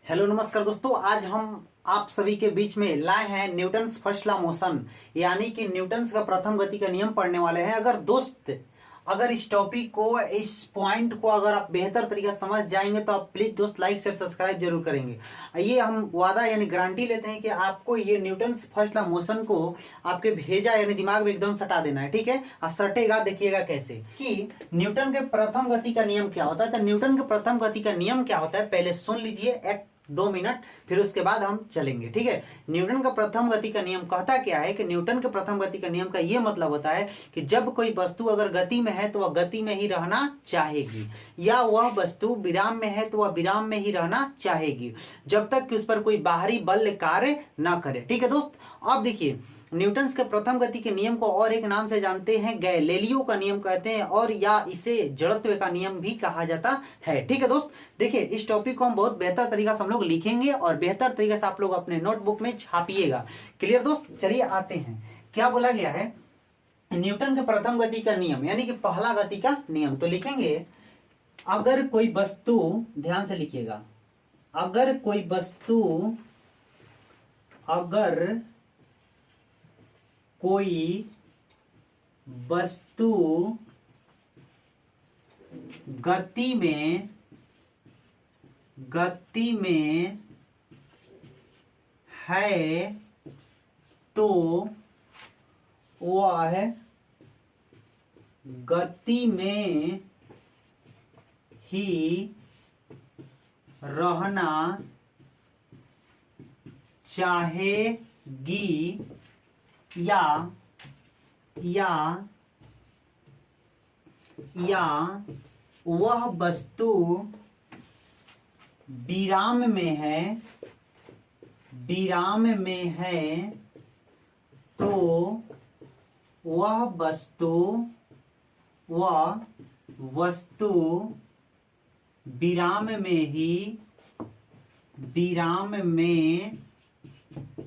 Hello नमस्कार दोस्तों, आज हम आप सभी के बीच में लाए हैं न्यूटन्स फर्स्ट लॉ मोशन यानी कि न्यूटन्स का प्रथम गति का नियम पढ़ने वाले हैं। अगर इस टॉपिक को, इस पॉइंट को अगर आप बेहतर तरीके से समझ जाएंगे तो आप प्लीज दोस्त लाइक शेयर सब्सक्राइब जरूर करेंगे। ये हम वादा यानी गारंटी लेते हैं कि आपको ये न्यूटन्स फर्स्ट लॉ मोशन को आपके भेजा यानी दिमाग में एकदम सटा देना है, ठीक है। और सटेगा, देखिएगा कैसे कि न्यूटन के प्रथम गति का नियम क्या होता है। तो न्यूटन के प्रथम गति का नियम क्या होता है पहले सुन लीजिए, एक 2 मिनट, फिर उसके बाद हम चलेंगे, ठीक है। न्यूटन का प्रथम गति का नियम कहता क्या है कि न्यूटन के प्रथम गति का नियम का यह मतलब होता है कि जब कोई वस्तु अगर गति में है तो वह गति में ही रहना चाहेगी, या वह वस्तु विराम में है तो वह विराम में ही रहना चाहेगी जब तक कि उस पर कोई बाहरी बल कार्य ना करे, ठीक है दोस्त। अब देखिए, न्यूटन्स के प्रथम गति के नियम को और एक नाम से जानते हैं, गैलीलियो का नियम कहते हैं, और या इसे जड़त्व का नियम भी कहा जाता है, ठीक है दोस्त। देखिए, इस टॉपिक को हम बहुत बेहतर तरीका से हम लोग लिखेंगे और बेहतर तरीके से आप लोग अपने नोटबुक में छापिएगा। क्लियर दोस्त, चलिए आते हैं। क्या बोला गया है न्यूटन के प्रथम गति का नियम यानी कि पहला गति का नियम, तो लिखेंगे अगर कोई वस्तु, ध्यान से लिखिएगा, अगर कोई वस्तु गति में है तो वह गति में ही रहना चाहेगी, या वह वस्तु विराम में है तो वह वस्तु विराम में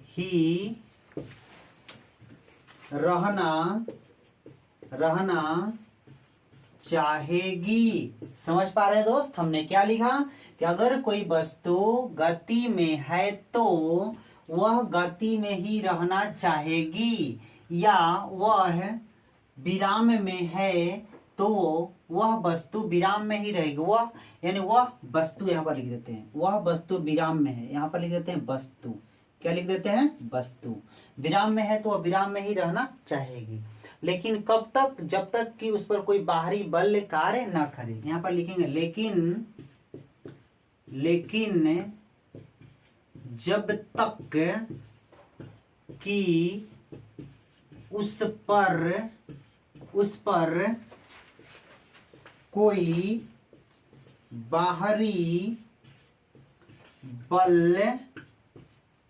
ही रहना चाहेगी। समझ पा रहे हैं दोस्त, हमने क्या लिखा कि अगर कोई वस्तु गति में है तो वह गति में ही रहना चाहेगी, या वह विराम में है तो वह वस्तु विराम में ही रहेगी। वह यानी वह वस्तु, यहाँ पर लिख देते हैं, वह वस्तु विराम में है, यहाँ पर लिख देते हैं वस्तु, क्या लिख देते हैं वस्तु, विराम में है तो वह विराम में ही रहना चाहेगी। लेकिन कब तक, जब तक कि उस पर कोई बाहरी बल कार्य ना करे। यहां पर लिखेंगे लेकिन जब तक कि उस पर कोई बाहरी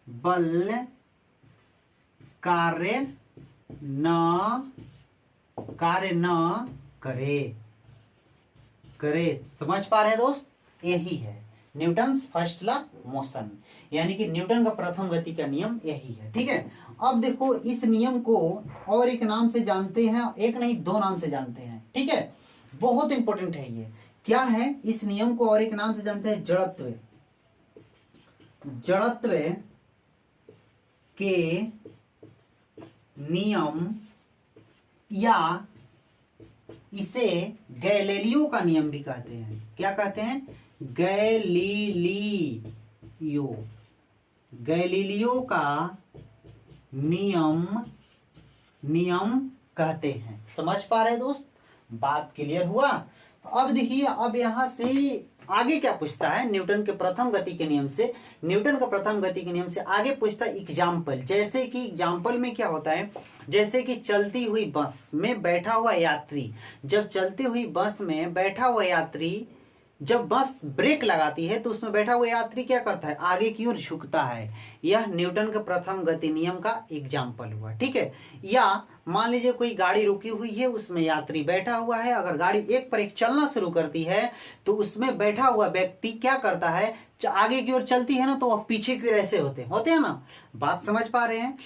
बल कार्य न करे। समझ पा रहे हैं दोस्त, यही है न्यूटन्स फर्स्ट लॉ मोशन यानी कि न्यूटन का प्रथम गति का नियम यही है, ठीक है। अब देखो, इस नियम को और एक नाम से जानते हैं, एक नहीं 2 नाम से जानते हैं, ठीक है। बहुत इंपॉर्टेंट है ये। क्या है, इस नियम को और एक नाम से जानते हैं जड़त्व के नियम, या इसे गैलीलियो का नियम भी कहते हैं। क्या कहते हैं? गैलीलियो का नियम कहते हैं। समझ पा रहे दोस्त, बात क्लियर हुआ। तो अब देखिए, अब यहां से आगे क्या पूछता है न्यूटन के प्रथम गति के नियम से। न्यूटन का प्रथम गति के नियम से आगे पूछता है एग्जाम्पल। जैसे कि एग्जाम्पल में क्या होता है, जैसे कि चलती हुई बस में बैठा हुआ यात्री, जब चलती हुई बस में बैठा हुआ यात्री, जब बस ब्रेक लगाती है तो उसमें बैठा हुआ यात्री क्या करता है, आगे की ओर झुकता है। यह न्यूटन के प्रथम गति नियम का एग्जाम्पल हुआ, ठीक है। या मान लीजिए कोई गाड़ी रुकी हुई है, उसमें यात्री बैठा हुआ है, अगर गाड़ी एक पर एक चलना शुरू करती है तो उसमें बैठा हुआ व्यक्ति क्या करता है, आगे की ओर चलती है ना तो वह पीछे की ओर ऐसे होते हैं ना। बात समझ पा रहे हैं।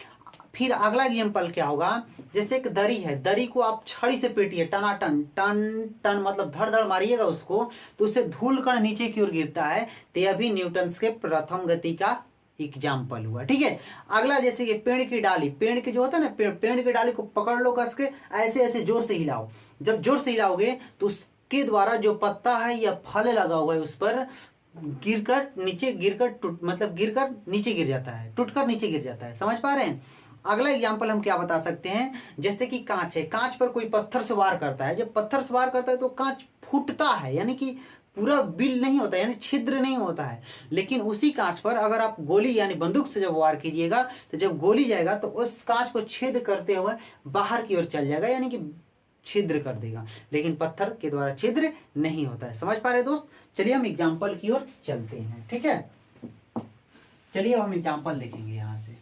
फिर अगला एग्जाम्पल क्या होगा, जैसे एक दरी है, दरी को आप छड़ी से पीटिए, टनाटन टन टन मतलब धड़ धड़ मारिएगा उसको, तो उससे धूल कण नीचे की ओर गिरता है। तो यह भी न्यूटन्स के प्रथम गति का एग्जाम्पल हुआ। ठीक है, अगला जैसे कि पेड़ की डाली, पेड़ के जो होता है ना, पेड़ की डाली को पकड़ लो कस के, ऐसे ऐसे जोर से हिलाओ। जब जोर से हिलाओगे तो उसके द्वारा जो पत्ता है या फल लगा हुआ है उस पर गिरकर नीचे गिरकर टूट मतलब गिरकर नीचे गिर जाता है, टूटकर नीचे गिर जाता है। समझ पा रहे हैं। अगला एग्जाम्पल हम क्या बता सकते हैं, जैसे कि कांच है, कांच पर कोई पत्थर से वार करता है, जब पत्थर से वार करता है तो कांच फूटता है, यानी कि पूरा बिल नहीं होता, यानी छिद्र नहीं होता है। लेकिन उसी कांच पर अगर आप गोली यानी बंदूक से जब वार कीजिएगा, तो जब गोली जाएगा तो उस कांच को छेद करते हुए बाहर की ओर चल जाएगा, यानी कि छिद्र कर देगा। लेकिन पत्थर के द्वारा छिद्र नहीं होता है। समझ पा रहे दोस्त। चलिए हम एग्जाम्पल की ओर चलते हैं। ठीक है, चलिए अब हम एग्जाम्पल देखेंगे यहां से।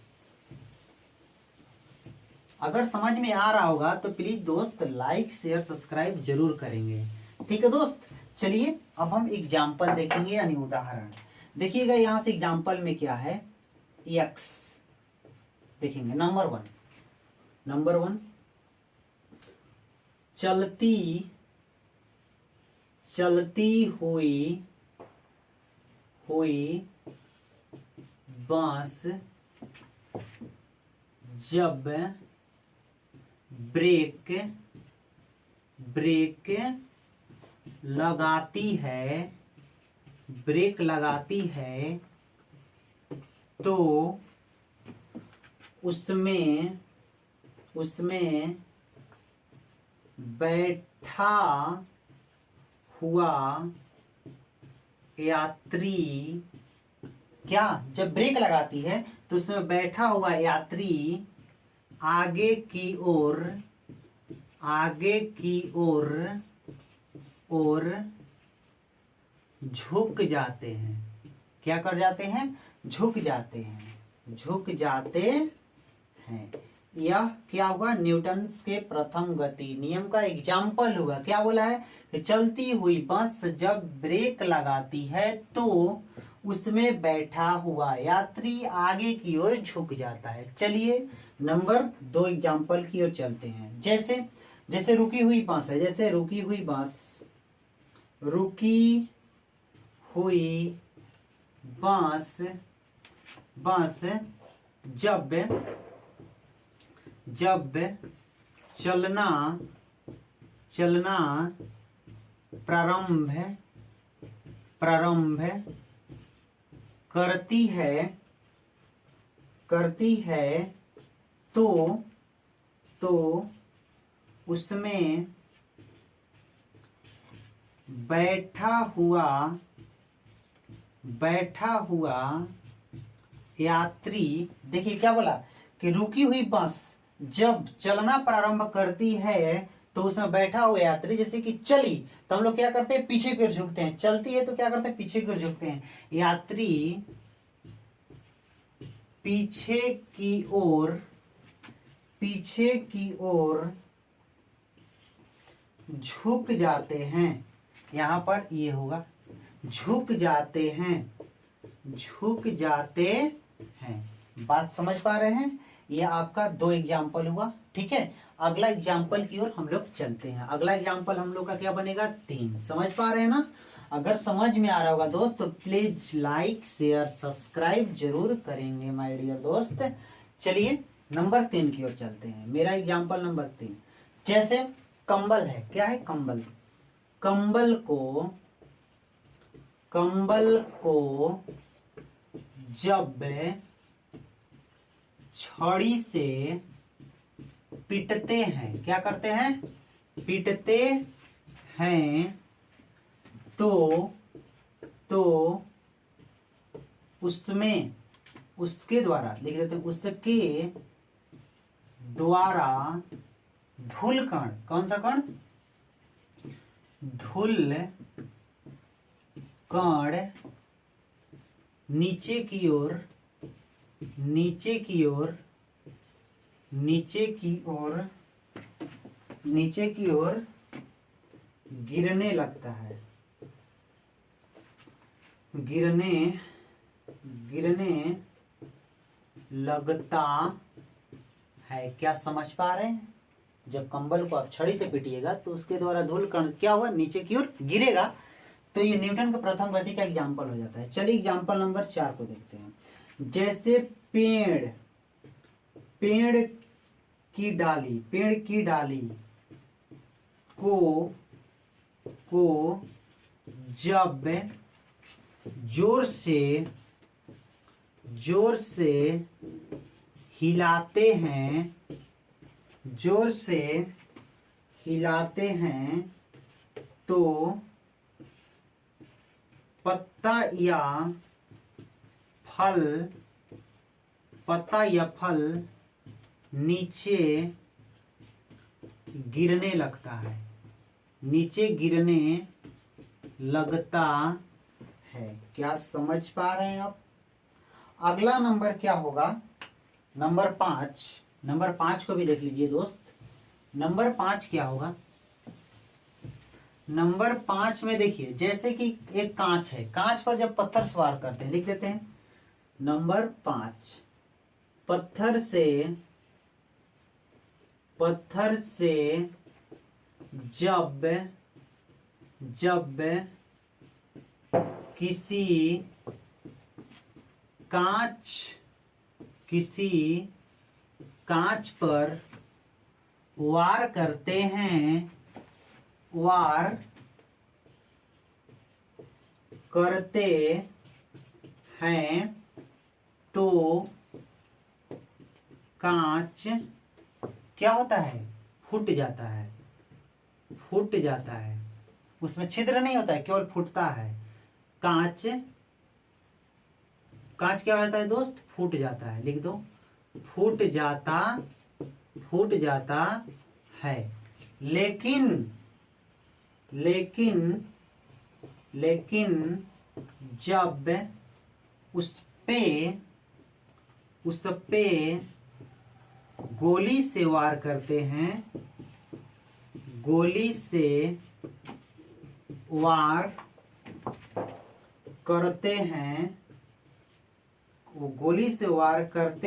अगर समझ में आ रहा होगा तो प्लीज दोस्त लाइक शेयर सब्सक्राइब जरूर करेंगे। ठीक है दोस्त, चलिए अब हम एग्जाम्पल देखेंगे यानी उदाहरण। देखिएगा यहां से एग्जाम्पल में क्या है, एक्स देखेंगे। नंबर वन चलती हुई बांस जब ब्रेक लगाती है तो उसमें बैठा हुआ यात्री, क्या, जब ब्रेक लगाती है तो उसमें बैठा हुआ यात्री आगे की ओर झुक जाते हैं। क्या कर जाते हैं, झुक जाते हैं। यह क्या हुआ, न्यूटन्स के प्रथम गति नियम का एग्जाम्पल हुआ। क्या बोला है कि चलती हुई बस जब ब्रेक लगाती है तो उसमें बैठा हुआ यात्री आगे की ओर झुक जाता है। चलिए नंबर 2 एग्जाम्पल की ओर चलते हैं। जैसे रुकी हुई बांस है, जैसे रुकी हुई बांस जब चलना प्रारंभ करती है तो उसमें बैठा हुआ यात्री, देखिए क्या बोला कि रुकी हुई बस जब चलना प्रारंभ करती है तो उसमें बैठा हुआ यात्री, जैसे कि चली तो हम लोग क्या करते हैं, पीछे की ओर झुकते हैं। चलती है तो क्या करते हैं, पीछे की ओर झुकते हैं। यात्री पीछे की ओर झुक जाते हैं। यहां पर ये होगा, झुक जाते हैं। बात समझ पा रहे हैं। ये आपका 2 एग्जाम्पल हुआ। ठीक है, अगला एग्जाम्पल की ओर हम लोग चलते हैं। अगला एग्जाम्पल हम लोग का क्या बनेगा, 3। समझ पा रहे हैं ना। अगर समझ में आ रहा होगा दोस्त तो प्लीज लाइक शेयर सब्सक्राइब जरूर करेंगे माय डियर दोस्त। चलिए नंबर 3 की ओर चलते हैं। मेरा एग्जाम्पल नंबर 3, जैसे कंबल है। क्या है, कंबल को जब छड़ी से पीटते हैं, क्या करते हैं, पीटते हैं तो उसके द्वारा लिख देते हैं, उसके द्वारा धूल कण, कौन सा कण, धूल कण नीचे की ओर गिरने लगता है, गिरने लगता है। क्या समझ पा रहे हैं? जब कंबल को आप छड़ी से पीटिएगा तो उसके द्वारा धूल कण क्या हुआ, नीचे की ओर गिरेगा। तो ये न्यूटन का प्रथम गति का एग्जाम्पल हो जाता है। चलिए एग्जाम्पल नंबर 4 को देखते हैं। जैसे पेड़ की डाली को जब जोर से हिलाते हैं तो पत्ता या फल नीचे गिरने लगता है। क्या समझ पा रहे हैं आप? अगला नंबर क्या होगा? नंबर 5 को भी देख लीजिए दोस्त। नंबर 5 क्या होगा? नंबर 5 में देखिए, जैसे कि एक कांच है, कांच पर जब पत्थर सवार करते हैं, लिख देते हैं नंबर 5। पत्थर से जब किसी कांच पर वार करते हैं तो कांच क्या होता है? फूट जाता है। उसमें छिद्र नहीं होता है, केवल फूटता है। कांच क्या होता है दोस्त? फूट जाता है। लिख दो, फूट जाता है। लेकिन जब उस पे गोली से वार करते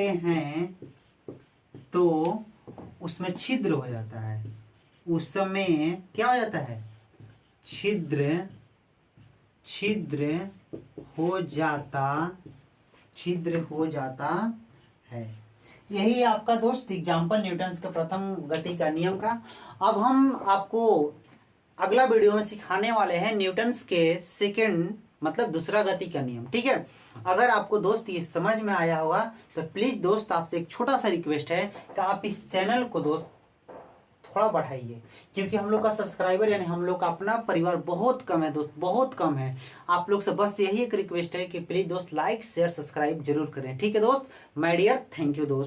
हैं, तो उसमें छिद्र हो जाता है। उस समय क्या हो जाता है? छिद्र हो जाता है। यही आपका दोस्त एग्जाम्पल न्यूटन्स के प्रथम गति का नियम का। अब हम आपको अगला वीडियो में सिखाने वाले हैं न्यूटन्स के सेकंड मतलब दूसरा गति का नियम। ठीक है, अगर आपको दोस्त ये समझ में आया होगा तो प्लीज दोस्त आपसे एक छोटा सा रिक्वेस्ट है कि आप इस चैनल को दोस्त थोड़ा बढ़ाइए, क्योंकि हम लोग का सब्सक्राइबर यानी हम लोग का अपना परिवार बहुत कम है दोस्त, बहुत कम है। आप लोग से बस यही एक रिक्वेस्ट है कि प्लीज दोस्त लाइक शेयर सब्सक्राइब जरूर करें। ठीक है दोस्त, माय डियर, थैंक यू दोस्त।